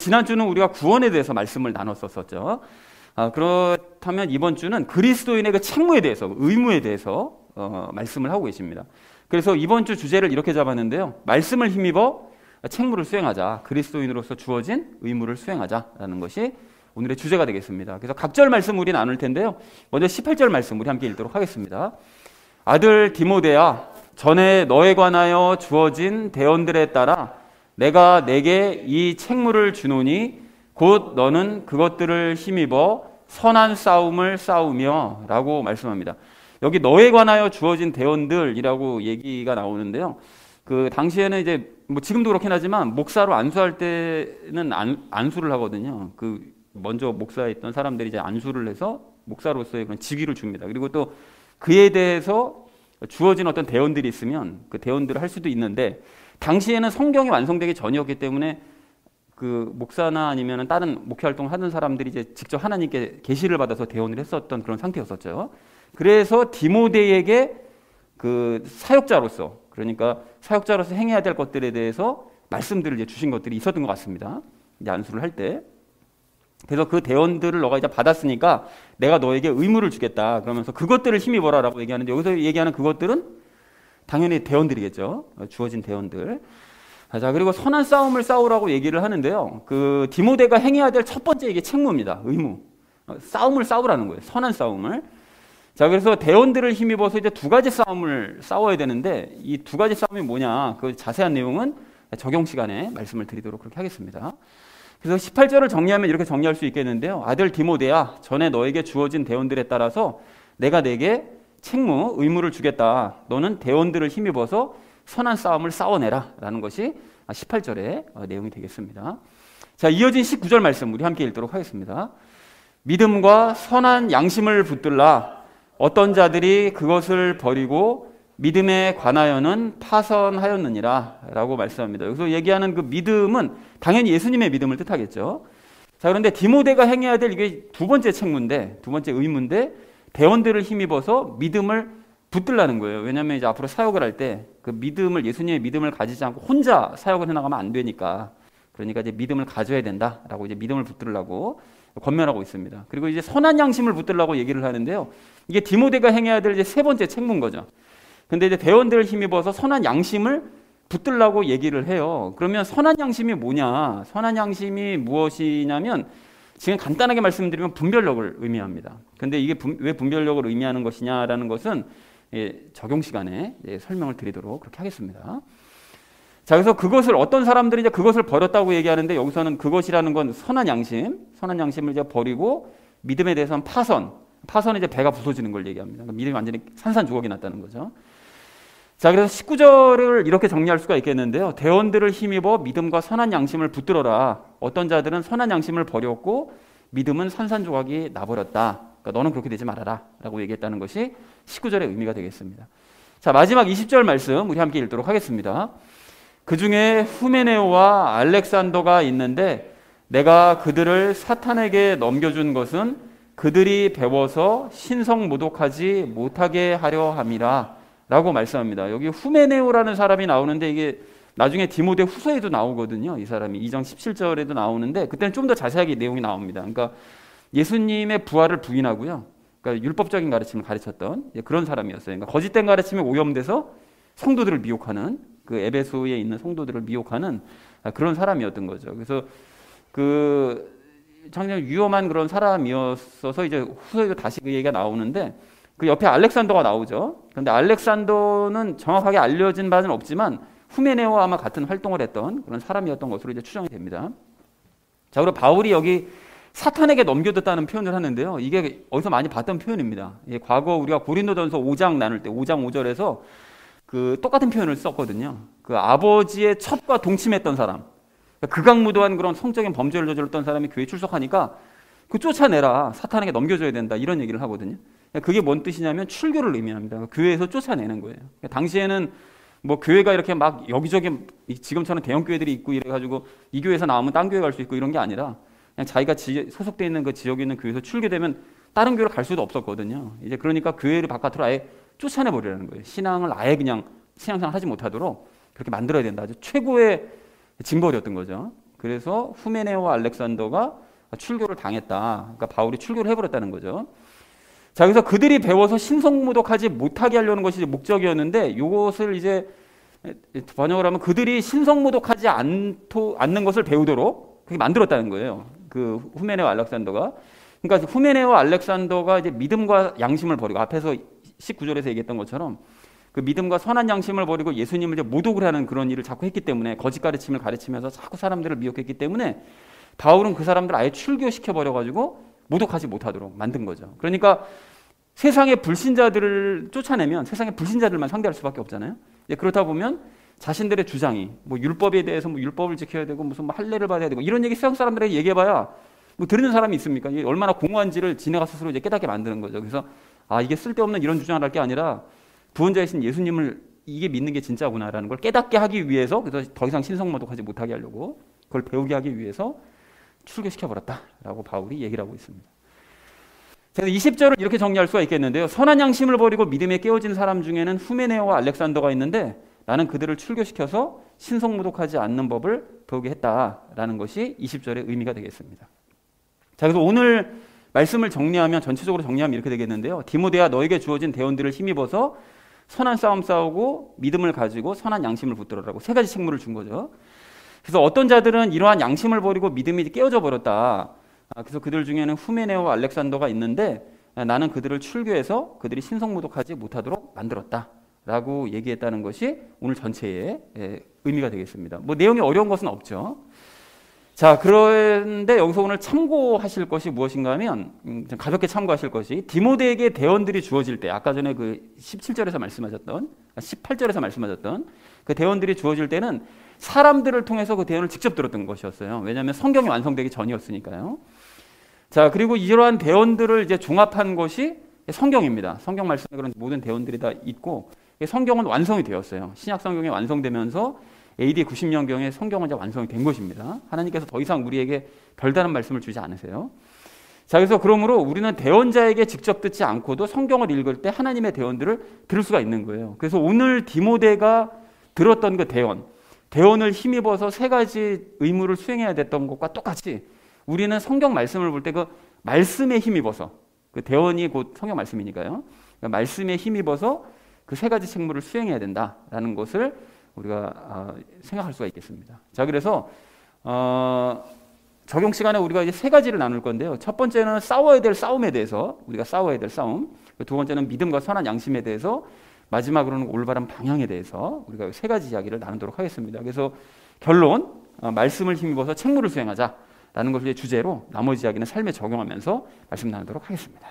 지난주는 우리가 구원에 대해서 말씀을 나눴었죠. 그렇다면 이번 주는 그리스도인의 그 책무에 대해서, 의무에 대해서 말씀을 하고 계십니다. 그래서 이번 주 주제를 이렇게 잡았는데요. 말씀을 힘입어 책무를 수행하자. 그리스도인으로서 주어진 의무를 수행하자라는 것이 오늘의 주제가 되겠습니다. 그래서 각절 말씀 우리 나눌 텐데요. 먼저 18절 말씀 우리 함께 읽도록 하겠습니다. 아들 디모데야, 전에 너에 관하여 주어진 대언들에 따라 내가 내게 이 책무를 주노니 곧 너는 그것들을 힘입어 선한 싸움을 싸우며 라고 말씀합니다. 여기 너에 관하여 주어진 대언들이라고 얘기가 나오는데요. 그 당시에는 이제 뭐 지금도 그렇긴 하지만 목사로 안수할 때는 안수를 하거든요. 그 먼저 목사에 있던 사람들이 이제 안수를 해서 목사로서의 그런 직위를 줍니다. 그리고 또 그에 대해서 주어진 어떤 대언들이 있으면 그 대언들을 할 수도 있는데, 당시에는 성경이 완성되기 전이었기 때문에 그 목사나 아니면 다른 목회 활동을 하는 사람들이 이제 직접 하나님께 계시를 받아서 대언을 했었던 그런 상태였었죠. 그래서 디모데에게 그 사역자로서, 그러니까 사역자로서 행해야 될 것들에 대해서 말씀들을 이제 주신 것들이 있었던 것 같습니다. 이제 안수를 할 때. 그래서 그 대언들을 너가 이제 받았으니까 내가 너에게 의무를 주겠다. 그러면서 그것들을 힘입어라라고 얘기하는데, 여기서 얘기하는 그것들은 당연히 대언들이겠죠. 주어진 대언들. 자, 그리고 선한 싸움을 싸우라고 얘기를 하는데요. 그 디모데가 행해야 될 첫 번째 이게 책무입니다. 의무. 싸움을 싸우라는 거예요. 선한 싸움을. 자, 그래서 대언들을 힘입어서 이제 두 가지 싸움을 싸워야 되는데, 이 두 가지 싸움이 뭐냐, 그 자세한 내용은 적용 시간에 말씀을 드리도록 그렇게 하겠습니다. 그래서 18절을 정리하면 이렇게 정리할 수 있겠는데요. 아들 디모데야, 전에 너에게 주어진 대언들에 따라서 내가 내게 책무, 의무를 주겠다. 너는 대언들을 힘입어서 선한 싸움을 싸워내라 라는 것이 18절의 내용이 되겠습니다. 자, 이어진 19절 말씀 우리 함께 읽도록 하겠습니다. 믿음과 선한 양심을 붙들라. 어떤 자들이 그것을 버리고 믿음에 관하여는 파선하였느니라 라고 말씀합니다. 여기서 얘기하는 그 믿음은 당연히 예수님의 믿음을 뜻하겠죠. 자, 그런데 디모데가 행해야 될 이게 두 번째 책무인데, 두 번째 의무인데, 대언들을 힘입어서 믿음을 붙들라는 거예요. 왜냐하면 이제 앞으로 사역을 할 때 그 믿음을, 예수님의 믿음을 가지지 않고 혼자 사역을 해나가면 안 되니까, 그러니까 이제 믿음을 가져야 된다라고 이제 믿음을 붙들라고 권면하고 있습니다. 그리고 이제 선한 양심을 붙들라고 얘기를 하는데요. 이게 디모데가 행해야 될 이제 세 번째 책무인 거죠. 근데 이제 대언들을 힘입어서 선한 양심을 붙들라고 얘기를 해요. 그러면 선한 양심이 뭐냐? 선한 양심이 무엇이냐면, 지금 간단하게 말씀드리면 분별력을 의미합니다. 근데 이게 왜 분별력을 의미하는 것이냐라는 것은 적용 시간에 설명을 드리도록 그렇게 하겠습니다. 자, 그래서 그것을, 어떤 사람들이 이제 그것을 버렸다고 얘기하는데, 여기서는 그것이라는 건 선한 양심, 선한 양심을 이제 버리고 믿음에 대해서는 파선은 이제 배가 부서지는 걸 얘기합니다. 그러니까 믿음이 완전히 산산조각이 났다는 거죠. 자, 그래서 19절을 이렇게 정리할 수가 있겠는데요. 대언들을 힘입어 믿음과 선한 양심을 붙들어라. 어떤 자들은 선한 양심을 버렸고 믿음은 산산조각이 나버렸다. 그러니까 너는 그렇게 되지 말아라 라고 얘기했다는 것이 19절의 의미가 되겠습니다. 자, 마지막 20절 말씀 우리 함께 읽도록 하겠습니다. 그 중에 후메네오와 알렉산더가 있는데 내가 그들을 사탄에게 넘겨준 것은 그들이 배워서 신성모독하지 못하게 하려 함이라 라고 말씀합니다. 여기 후메네오라는 사람이 나오는데, 이게 나중에 디모데 후서에도 나오거든요. 이 사람이 2장 17절에도 나오는데, 그때는 좀 더 자세하게 내용이 나옵니다. 그러니까 예수님의 부활을 부인하고요, 그러니까 율법적인 가르침을 가르쳤던 그런 사람이었어요. 그러니까 거짓된 가르침에 오염돼서 성도들을 미혹하는, 그 에베소에 있는 성도들을 미혹하는 그런 사람이었던 거죠. 그래서 그 상당히 위험한 그런 사람이었어서 이제 후서에도 다시 그 얘기가 나오는데, 그 옆에 알렉산더가 나오죠. 그런데 알렉산더는 정확하게 알려진 바는 없지만 후메네오와 아마 같은 활동을 했던 그런 사람이었던 것으로 이제 추정이 됩니다. 자, 그리고 바울이 여기 사탄에게 넘겨뒀다는 표현을 하는데요. 이게 어디서 많이 봤던 표현입니다. 과거 우리가 고린도전서 5장 나눌 때 5장 5절에서 그 똑같은 표현을 썼거든요. 그 아버지의 첩과 동침했던 사람, 극악무도한 그런 성적인 범죄를 저질렀던 사람이 교회에 출석하니까 그 쫓아내라, 사탄에게 넘겨줘야 된다, 이런 얘기를 하거든요. 그게 뭔 뜻이냐면 출교를 의미합니다. 교회에서 쫓아내는 거예요. 당시에는 뭐 교회가 이렇게 막 여기저기 지금처럼 대형 교회들이 있고 이래가지고 이 교회에서 나오면 딴 교회 갈 수 있고 이런 게 아니라, 그냥 자기가 소속되어 있는 그 지역에 있는 교회에서 출교되면 다른 교회를 갈 수도 없었거든요. 이제 그러니까 교회를 바깥으로 아예 쫓아내 버리라는 거예요. 신앙을 아예 그냥 신앙생활 하지 못하도록 그렇게 만들어야 된다. 아주 최고의 징벌이었던 거죠. 그래서 후메네오와 알렉산더가 출교를 당했다. 그러니까 바울이 출교를 해버렸다는 거죠. 자, 그래서 그들이 배워서 신성모독하지 못하게 하려는 것이 목적이었는데, 이것을 이제 번역을 하면 그들이 신성모독하지 않는 것을 배우도록 그렇게 만들었다는 거예요. 그 후메네와 알렉산더가. 그러니까 후메네와 알렉산더가 이제 믿음과 양심을 버리고, 앞에서 19절에서 얘기했던 것처럼 그 믿음과 선한 양심을 버리고 예수님을 이제 모독을 하는 그런 일을 자꾸 했기 때문에, 거짓 가르침을 가르치면서 자꾸 사람들을 미혹했기 때문에 바울은 그 사람들을 아예 출교시켜 버려가지고 모독하지 못하도록 만든 거죠. 그러니까 세상의 불신자들을 쫓아내면 세상의 불신자들만 상대할 수밖에 없잖아요. 그렇다 보면 자신들의 주장이 뭐 율법에 대해서 뭐 율법을 지켜야 되고 무슨 뭐 할례를 받아야 되고 이런 얘기 세상 사람들에게 얘기해봐야 뭐 들으는 사람이 있습니까? 이게 얼마나 공허한지를 지네가 스스로 이제 깨닫게 만드는 거죠. 그래서 이게 쓸데없는 이런 주장을 할 게 아니라 구원자이신 예수님을 이게 믿는 게 진짜구나라는 걸 깨닫게 하기 위해서, 그래서 더 이상 신성모독하지 못하게 하려고 그걸 배우게 하기 위해서 출교시켜버렸다라고 바울이 얘기를 하고 있습니다. 그래서 20절을 이렇게 정리할 수가 있겠는데요. 선한 양심을 버리고 믿음에 깨어진 사람 중에는 후메네오와 알렉산더가 있는데 나는 그들을 출교시켜서 신성모독하지 않는 법을 배우게 했다라는 것이 20절의 의미가 되겠습니다. 자, 그래서 오늘 말씀을 정리하면, 전체적으로 정리하면 이렇게 되겠는데요. 디모데야, 너에게 주어진 대원들을 힘입어서 선한 싸움 싸우고 믿음을 가지고 선한 양심을 붙들어라고 세 가지 책무를 준 거죠. 그래서 어떤 자들은 이러한 양심을 버리고 믿음이 깨어져 버렸다. 그래서 그들 중에는 후메네오와 알렉산더가 있는데 나는 그들을 출교해서 그들이 신성모독하지 못하도록 만들었다라고 얘기했다는 것이 오늘 전체의 의미가 되겠습니다. 뭐 내용이 어려운 것은 없죠. 자, 그런데 여기서 오늘 참고하실 것이 무엇인가 하면, 가볍게 참고하실 것이, 디모데에게 대원들이 주어질 때, 아까 전에 그 17절에서 말씀하셨던, 18절에서 말씀하셨던 그 대원들이 주어질 때는 사람들을 통해서 그 대원을 직접 들었던 것이었어요. 왜냐하면 성경이 완성되기 전이었으니까요. 자, 그리고 이러한 대원들을 이제 종합한 것이 성경입니다. 성경 말씀에 그런 모든 대원들이 다 있고, 성경은 완성이 되었어요. 신약 성경이 완성되면서 AD 90년경에 성경은 이제 완성이 된 것입니다. 하나님께서 더 이상 우리에게 별다른 말씀을 주지 않으세요. 자, 그래서 그러므로 우리는 대언자에게 직접 듣지 않고도 성경을 읽을 때 하나님의 대언들을 들을 수가 있는 거예요. 그래서 오늘 디모데가 들었던 그 대언을 힘입어서 세 가지 의무를 수행해야 됐던 것과 똑같이 우리는 성경 말씀을 볼 때 그 말씀에 힘입어서, 그 대언이 곧 성경 말씀이니까요. 그러니까 말씀에 힘입어서 그 세 가지 책무를 수행해야 된다라는 것을 우리가 생각할 수가 있겠습니다. 자, 그래서 적용 시간에 우리가 이제 세 가지를 나눌 건데요. 첫 번째는 싸워야 될 싸움에 대해서, 우리가 싸워야 될 싸움. 두 번째는 믿음과 선한 양심에 대해서, 마지막으로는 올바른 방향에 대해서 우리가 세 가지 이야기를 나누도록 하겠습니다. 그래서 결론, 말씀을 힘입어서 책무를 수행하자라는 것을 주제로 나머지 이야기는 삶에 적용하면서 말씀 나누도록 하겠습니다.